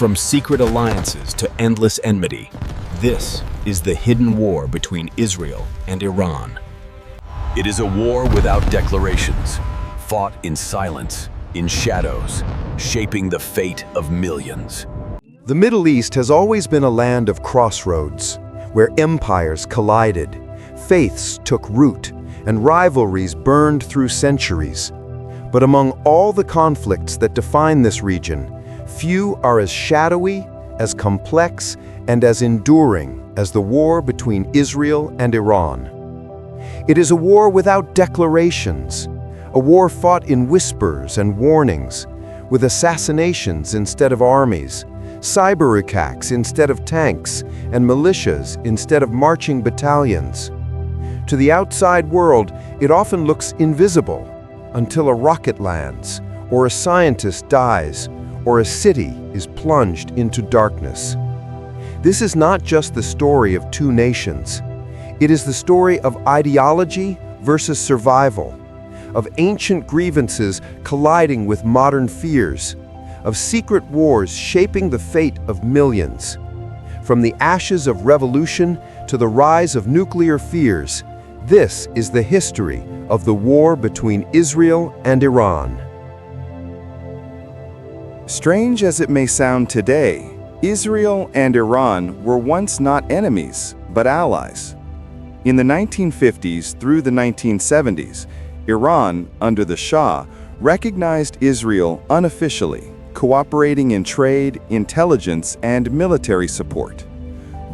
From secret alliances to endless enmity, this is the hidden war between Israel and Iran. It is a war without declarations, fought in silence, in shadows, shaping the fate of millions. The Middle East has always been a land of crossroads, where empires collided, faiths took root, and rivalries burned through centuries. But among all the conflicts that define this region, few are as shadowy, as complex, and as enduring as the war between Israel and Iran. It is a war without declarations, a war fought in whispers and warnings, with assassinations instead of armies, cyber attacks instead of tanks, and militias instead of marching battalions. To the outside world, it often looks invisible, until a rocket lands, or a scientist dies, or a city is plunged into darkness. This is not just the story of two nations. It is the story of ideology versus survival, of ancient grievances colliding with modern fears, of secret wars shaping the fate of millions. From the ashes of revolution to the rise of nuclear fears, this is the history of the war between Israel and Iran. Strange as it may sound today, Israel and Iran were once not enemies, but allies. In the 1950s through the 1970s, Iran, under the Shah, recognized Israel unofficially, cooperating in trade, intelligence, and military support.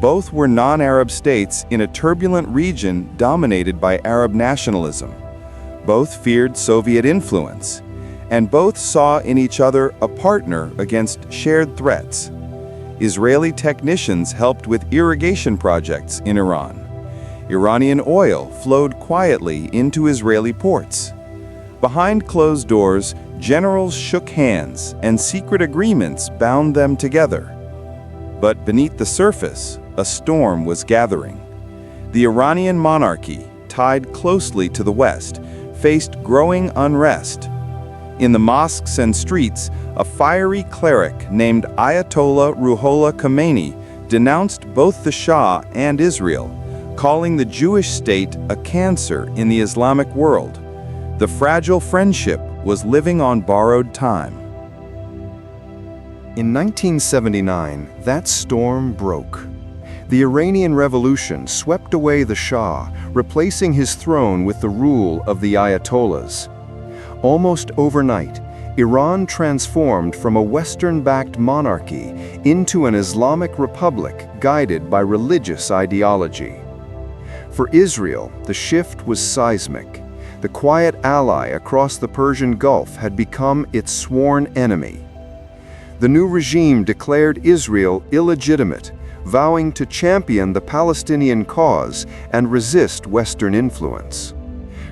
Both were non-Arab states in a turbulent region dominated by Arab nationalism. Both feared Soviet influence, and both saw in each other a partner against shared threats. Israeli technicians helped with irrigation projects in Iran. Iranian oil flowed quietly into Israeli ports. Behind closed doors, generals shook hands and secret agreements bound them together. But beneath the surface, a storm was gathering. The Iranian monarchy, tied closely to the West, faced growing unrest. In the mosques and streets, a fiery cleric named Ayatollah Ruhollah Khomeini denounced both the Shah and Israel, calling the Jewish state a cancer in the Islamic world. The fragile friendship was living on borrowed time. In 1979, that storm broke. The Iranian Revolution swept away the Shah, replacing his throne with the rule of the Ayatollahs. Almost overnight, Iran transformed from a Western-backed monarchy into an Islamic republic guided by religious ideology. For Israel, the shift was seismic. The quiet ally across the Persian Gulf had become its sworn enemy. The new regime declared Israel illegitimate, vowing to champion the Palestinian cause and resist Western influence.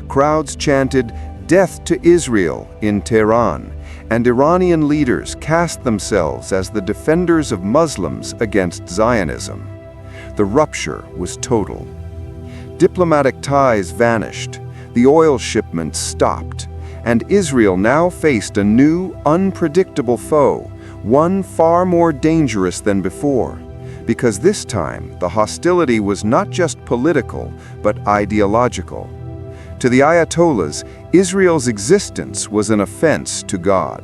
Crowds chanted, "Death to Israel," in Tehran, and Iranian leaders cast themselves as the defenders of Muslims against Zionism. The rupture was total. Diplomatic ties vanished, the oil shipments stopped, and Israel now faced a new, unpredictable foe, one far more dangerous than before, because this time the hostility was not just political, but ideological. To the Ayatollahs, Israel's existence was an offense to God.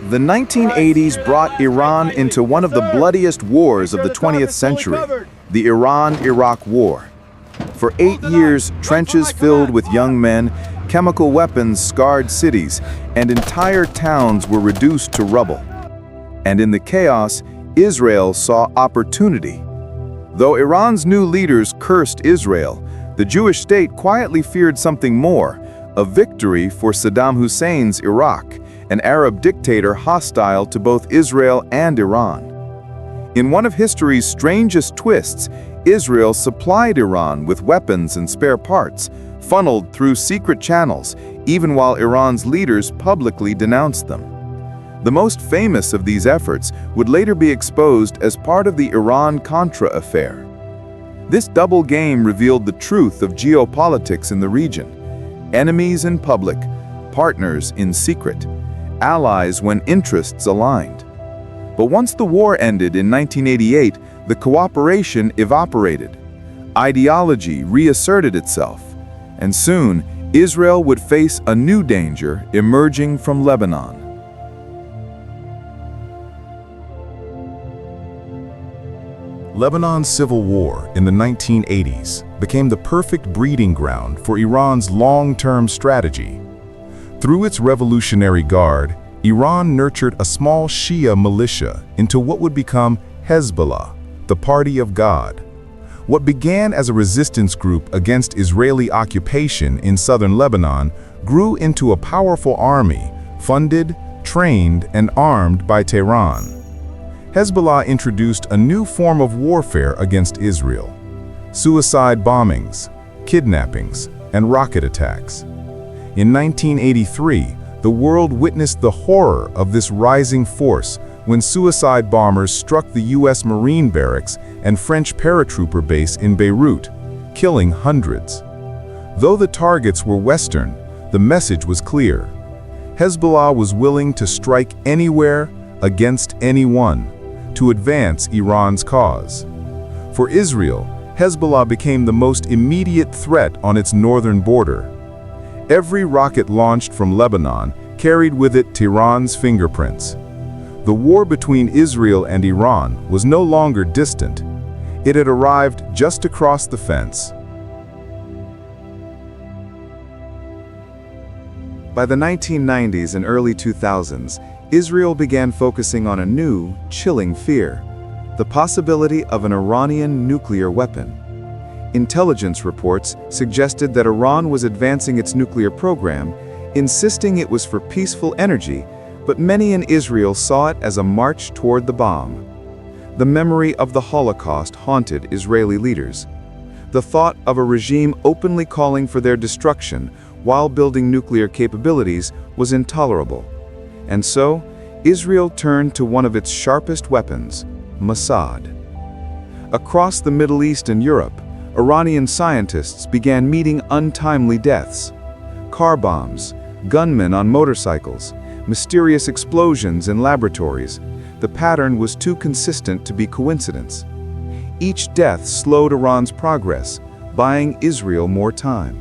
The 1980s brought Iran into one of the bloodiest wars of the 20th century, the Iran-Iraq War. For 8 years, trenches filled with young men, chemical weapons scarred cities, and entire towns were reduced to rubble. And in the chaos, Israel saw opportunity. Though Iran's new leaders cursed Israel, the Jewish state quietly feared something more, a victory for Saddam Hussein's Iraq, an Arab dictator hostile to both Israel and Iran. In one of history's strangest twists, Israel supplied Iran with weapons and spare parts, funneled through secret channels, even while Iran's leaders publicly denounced them. The most famous of these efforts would later be exposed as part of the Iran-Contra affair. This double game revealed the truth of geopolitics in the region: enemies in public, partners in secret, allies when interests aligned. But once the war ended in 1988, the cooperation evaporated. Ideology reasserted itself, and soon Israel would face a new danger emerging from Lebanon. Lebanon's civil war in the 1980s became the perfect breeding ground for Iran's long-term strategy. Through its Revolutionary Guard, Iran nurtured a small Shia militia into what would become Hezbollah, the Party of God. What began as a resistance group against Israeli occupation in southern Lebanon grew into a powerful army, funded, trained, and armed by Tehran. Hezbollah introduced a new form of warfare against Israel: suicide bombings, kidnappings, and rocket attacks. In 1983, the world witnessed the horror of this rising force when suicide bombers struck the U.S. Marine barracks and French paratrooper base in Beirut, killing hundreds. Though the targets were Western, the message was clear. Hezbollah was willing to strike anywhere, against anyone, to advance Iran's cause. For Israel, Hezbollah became the most immediate threat on its northern border. Every rocket launched from Lebanon carried with it Tehran's fingerprints. The war between Israel and Iran was no longer distant. It had arrived just across the fence. By the 1990s and early 2000s, Israel began focusing on a new, chilling fear: the possibility of an Iranian nuclear weapon. Intelligence reports suggested that Iran was advancing its nuclear program, insisting it was for peaceful energy, but many in Israel saw it as a march toward the bomb. The memory of the Holocaust haunted Israeli leaders. The thought of a regime openly calling for their destruction while building nuclear capabilities was intolerable. And so, Israel turned to one of its sharpest weapons, Mossad. Across the Middle East and Europe, Iranian scientists began meeting untimely deaths: car bombs, gunmen on motorcycles, mysterious explosions in laboratories. The pattern was too consistent to be coincidence. Each death slowed Iran's progress, buying Israel more time.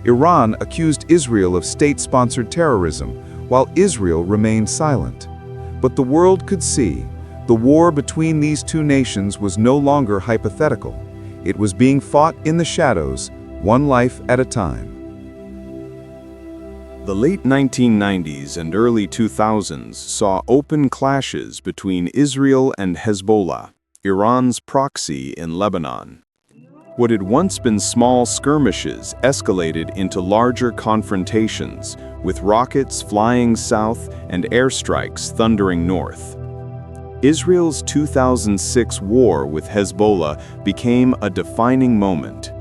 Iran accused Israel of state-sponsored terrorism, while Israel remained silent. But the world could see, the war between these two nations was no longer hypothetical. It was being fought in the shadows, one life at a time. The late 1990s and early 2000s saw open clashes between Israel and Hezbollah, Iran's proxy in Lebanon. What had once been small skirmishes escalated into larger confrontations, with rockets flying south and airstrikes thundering north. Israel's 2006 war with Hezbollah became a defining moment.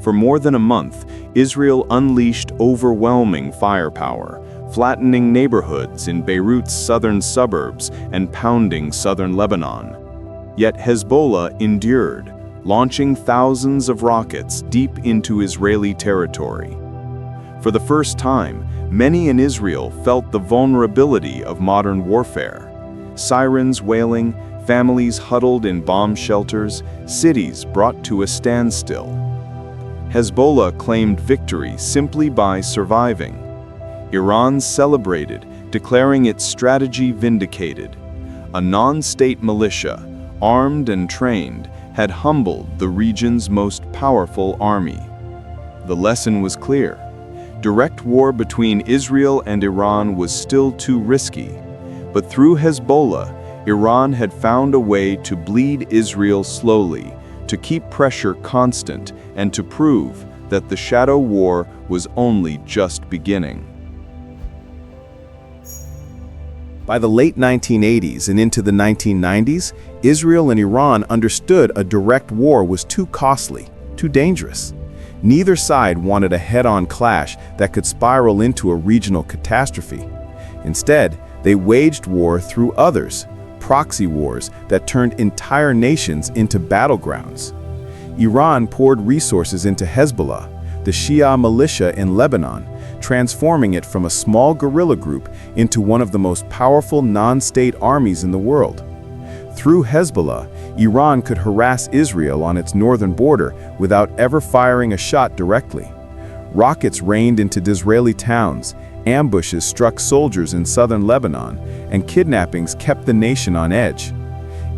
For more than a month, Israel unleashed overwhelming firepower, flattening neighborhoods in Beirut's southern suburbs and pounding southern Lebanon. Yet Hezbollah endured, launching thousands of rockets deep into Israeli territory. For the first time, many in Israel felt the vulnerability of modern warfare. Sirens wailing, families huddled in bomb shelters, cities brought to a standstill. Hezbollah claimed victory simply by surviving. Iran celebrated, declaring its strategy vindicated. A non-state militia, armed and trained, had humbled the region's most powerful army. The lesson was clear. Direct war between Israel and Iran was still too risky. But through Hezbollah, Iran had found a way to bleed Israel slowly, to keep pressure constant, and to prove that the shadow war was only just beginning. By the late 1980s and into the 1990s, Israel and Iran understood a direct war was too costly, too dangerous. Neither side wanted a head-on clash that could spiral into a regional catastrophe. Instead, they waged war through others, proxy wars that turned entire nations into battlegrounds. Iran poured resources into Hezbollah, the Shia militia in Lebanon, transforming it from a small guerrilla group into one of the most powerful non-state armies in the world. Through Hezbollah, Iran could harass Israel on its northern border without ever firing a shot directly. Rockets rained into Israeli towns, ambushes struck soldiers in southern Lebanon, and kidnappings kept the nation on edge.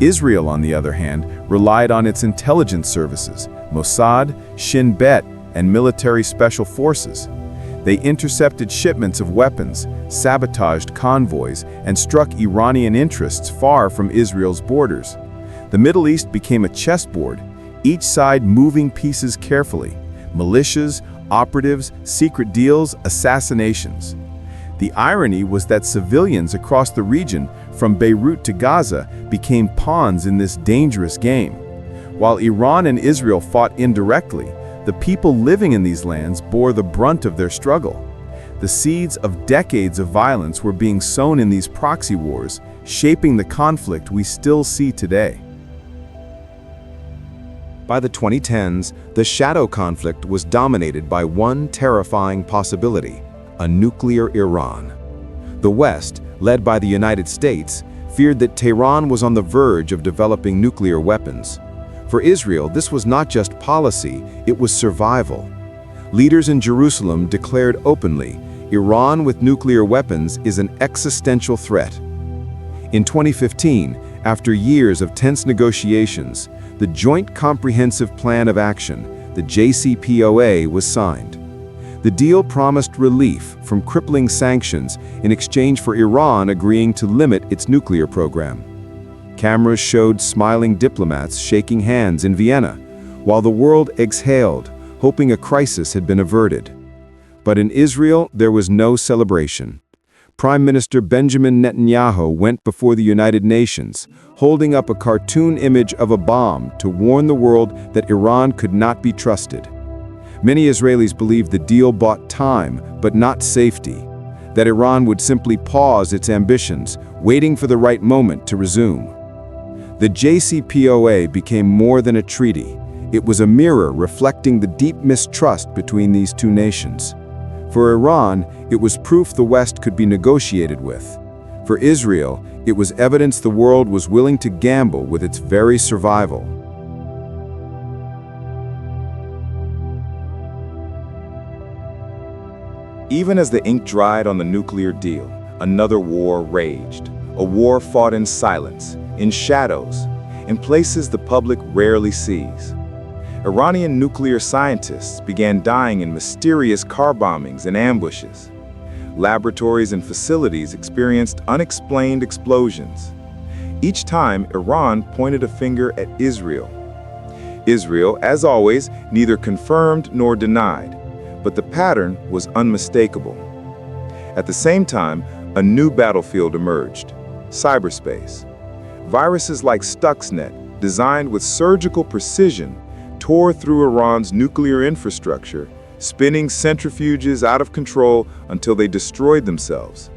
Israel, on the other hand, relied on its intelligence services, Mossad, Shin Bet, and military special forces. They intercepted shipments of weapons, sabotaged convoys, and struck Iranian interests far from Israel's borders. The Middle East became a chessboard, each side moving pieces carefully: militias, operatives, secret deals, assassinations. The irony was that civilians across the region, from Beirut to Gaza, became pawns in this dangerous game. While Iran and Israel fought indirectly, the people living in these lands bore the brunt of their struggle. The seeds of decades of violence were being sown in these proxy wars, shaping the conflict we still see today. By the 2010s, the shadow conflict was dominated by one terrifying possibility: a nuclear Iran. The West, led by the United States, feared that Tehran was on the verge of developing nuclear weapons. For Israel, this was not just policy, it was survival. Leaders in Jerusalem declared openly, Iran with nuclear weapons is an existential threat. In 2015, after years of tense negotiations, the Joint Comprehensive Plan of Action, the JCPOA, was signed. The deal promised relief from crippling sanctions in exchange for Iran agreeing to limit its nuclear program. Cameras showed smiling diplomats shaking hands in Vienna, while the world exhaled, hoping a crisis had been averted. But in Israel, there was no celebration. Prime Minister Benjamin Netanyahu went before the United Nations, holding up a cartoon image of a bomb to warn the world that Iran could not be trusted. Many Israelis believed the deal bought time, but not safety, that Iran would simply pause its ambitions, waiting for the right moment to resume. The JCPOA became more than a treaty. It was a mirror reflecting the deep mistrust between these two nations. For Iran, it was proof the West could be negotiated with. For Israel, it was evidence the world was willing to gamble with its very survival. Even as the ink dried on the nuclear deal, another war raged. A war fought in silence, in shadows, in places the public rarely sees. Iranian nuclear scientists began dying in mysterious car bombings and ambushes. Laboratories and facilities experienced unexplained explosions. Each time, Iran pointed a finger at Israel. Israel, as always, neither confirmed nor denied, but the pattern was unmistakable. At the same time, a new battlefield emerged: cyberspace. Viruses like Stuxnet, designed with surgical precision, tore through Iran's nuclear infrastructure, spinning centrifuges out of control until they destroyed themselves.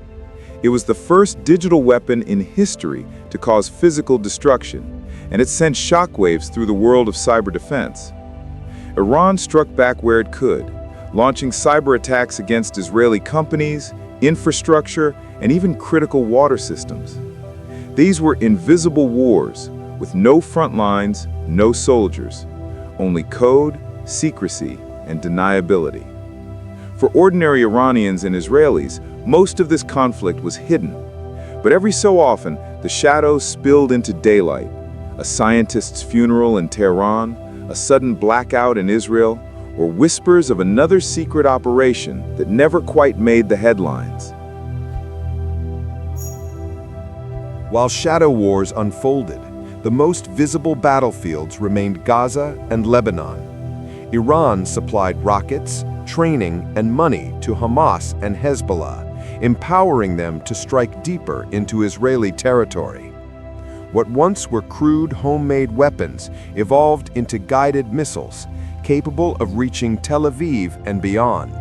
It was the first digital weapon in history to cause physical destruction, and it sent shockwaves through the world of cyber defense. Iran struck back where it could, launching cyber attacks against Israeli companies, infrastructure, and even critical water systems. These were invisible wars, with no front lines, no soldiers, only code, secrecy, and deniability. For ordinary Iranians and Israelis, most of this conflict was hidden. But every so often, the shadows spilled into daylight: a scientist's funeral in Tehran, a sudden blackout in Israel, or whispers of another secret operation that never quite made the headlines. While shadow wars unfolded, the most visible battlefields remained Gaza and Lebanon. Iran supplied rockets, training, and money to Hamas and Hezbollah, empowering them to strike deeper into Israeli territory. What once were crude homemade weapons evolved into guided missiles, capable of reaching Tel Aviv and beyond.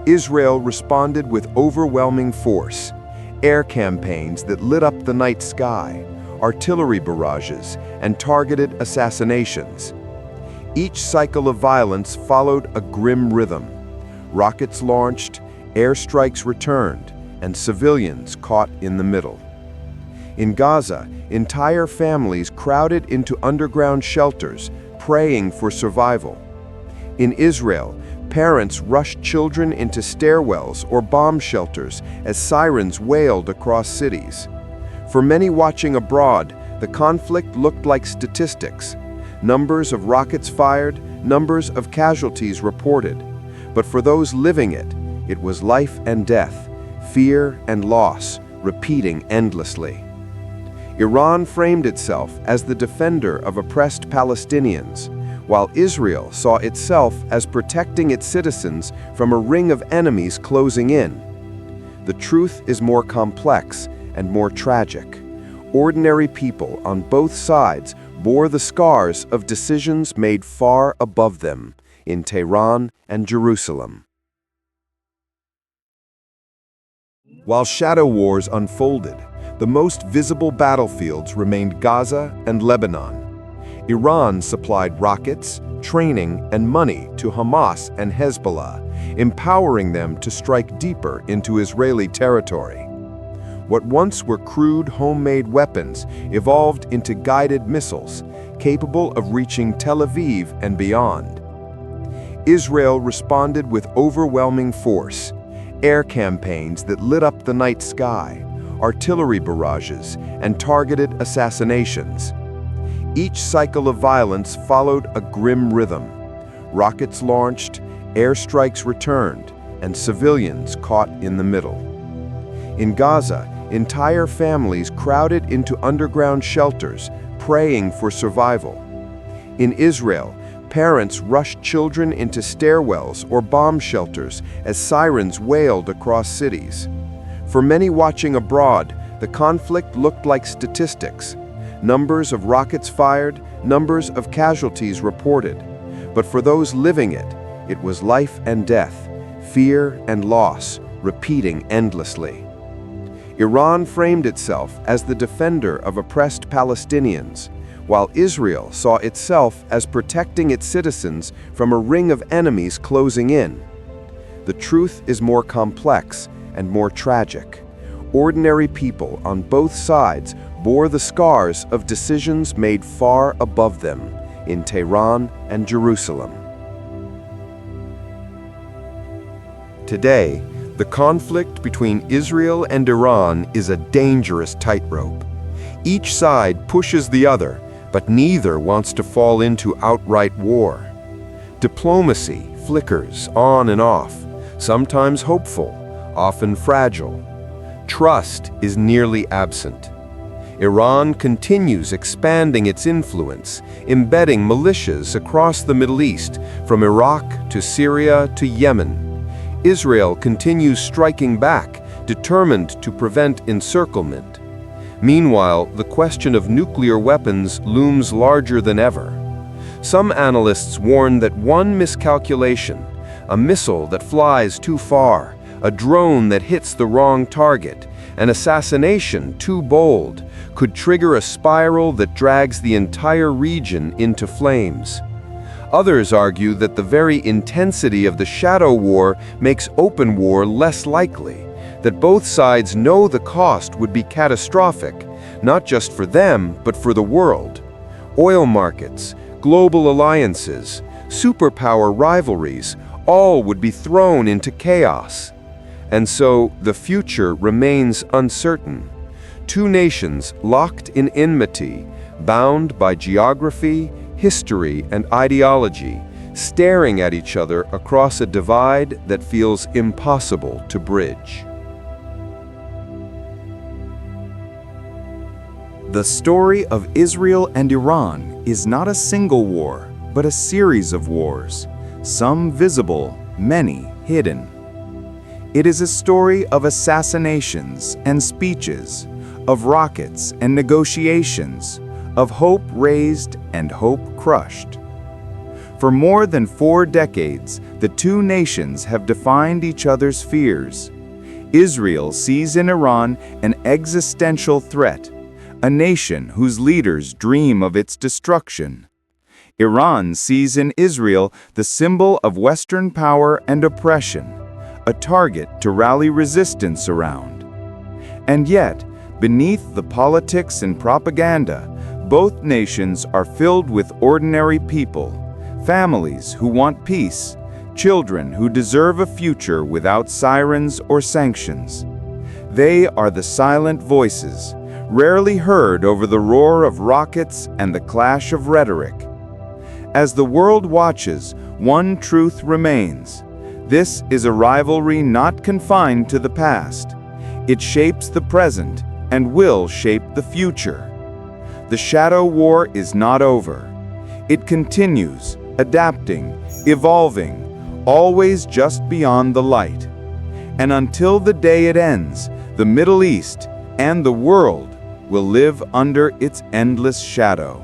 Israel responded with overwhelming force: air campaigns that lit up the night sky, artillery barrages, and targeted assassinations. Each cycle of violence followed a grim rhythm. Rockets launched, airstrikes returned, and civilians caught in the middle. In Gaza, entire families crowded into underground shelters, praying for survival. In Israel, parents rushed children into stairwells or bomb shelters as sirens wailed across cities. For many watching abroad, the conflict looked like statistics. Numbers of rockets fired, numbers of casualties reported. But for those living it, it was life and death, fear and loss, repeating endlessly. Iran framed itself as the defender of oppressed Palestinians, while Israel saw itself as protecting its citizens from a ring of enemies closing in. The truth is more complex and more tragic. Ordinary people on both sides bore the scars of decisions made far above them in Tehran and Jerusalem. While shadow wars unfolded, the most visible battlefields remained Gaza and Lebanon. Iran supplied rockets, training, and money to Hamas and Hezbollah, empowering them to strike deeper into Israeli territory. What once were crude homemade weapons evolved into guided missiles, capable of reaching Tel Aviv and beyond. Israel responded with overwhelming force, air campaigns that lit up the night sky, artillery barrages, and targeted assassinations. Each cycle of violence followed a grim rhythm. Rockets launched, airstrikes returned, and civilians caught in the middle. In Gaza, entire families crowded into underground shelters, praying for survival. In Israel, parents rushed children into stairwells or bomb shelters as sirens wailed across cities. For many watching abroad, the conflict looked like statistics. Numbers of rockets fired, numbers of casualties reported. But for those living it, it was life and death, fear and loss, repeating endlessly. Iran framed itself as the defender of oppressed Palestinians, while Israel saw itself as protecting its citizens from a ring of enemies closing in. The truth is more complex and more tragic. Ordinary people on both sides bore the scars of decisions made far above them in Tehran and Jerusalem. Today, the conflict between Israel and Iran is a dangerous tightrope. Each side pushes the other, but neither wants to fall into outright war. Diplomacy flickers on and off, sometimes hopeful, often fragile. Trust is nearly absent. Iran continues expanding its influence, embedding militias across the Middle East, from Iraq to Syria to Yemen. Israel continues striking back, determined to prevent encirclement. Meanwhile, the question of nuclear weapons looms larger than ever. Some analysts warn that one miscalculation, a missile that flies too far, a drone that hits the wrong target, an assassination too bold, could trigger a spiral that drags the entire region into flames. Others argue that the very intensity of the shadow war makes open war less likely, that both sides know the cost would be catastrophic, not just for them, but for the world. Oil markets, global alliances, superpower rivalries, all would be thrown into chaos. And so the future remains uncertain. Two nations locked in enmity, bound by geography, history, and ideology, staring at each other across a divide that feels impossible to bridge. The story of Israel and Iran is not a single war, but a series of wars, some visible, many hidden. It is a story of assassinations and speeches, of rockets and negotiations, of hope raised and hope crushed. For more than 4 decades, the two nations have defined each other's fears. Israel sees in Iran an existential threat, a nation whose leaders dream of its destruction. Iran sees in Israel the symbol of Western power and oppression, a target to rally resistance around. And yet, beneath the politics and propaganda, both nations are filled with ordinary people, families who want peace, children who deserve a future without sirens or sanctions. They are the silent voices, rarely heard over the roar of rockets and the clash of rhetoric. As the world watches, one truth remains. This is a rivalry not confined to the past. It shapes the present and will shape the future. The shadow war is not over. It continues, adapting, evolving, always just beyond the light. And until the day it ends, the Middle East and the world will live under its endless shadow.